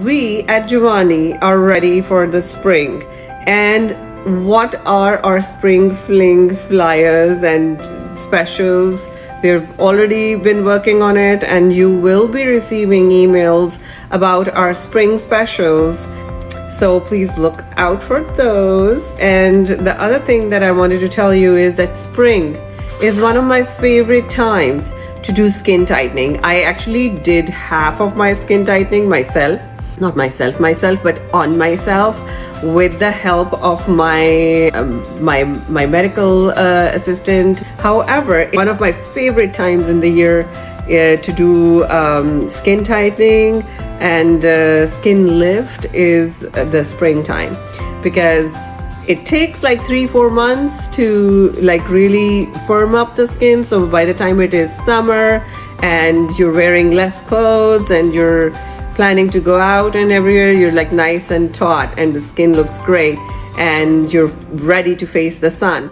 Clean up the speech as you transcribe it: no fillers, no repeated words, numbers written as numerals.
we at Juvanni are ready for the spring. And what are our spring fling flyers and specials? We've already been working on it, and you will be receiving emails about our spring specials. So please look out for those. And the other thing that I wanted to tell you is that spring is one of my favorite times to do skin tightening. I actually did half of my skin tightening myself, not myself, but on myself, with the help of my medical assistant. However, one of my favorite times in the year to do skin tightening and skin lift is the springtime, because it takes like 3-4 months to like really firm up the skin. So by the time it is summer and you're wearing less clothes and you're planning to go out and everywhere, you're like nice and taut and the skin looks great and you're ready to face the sun.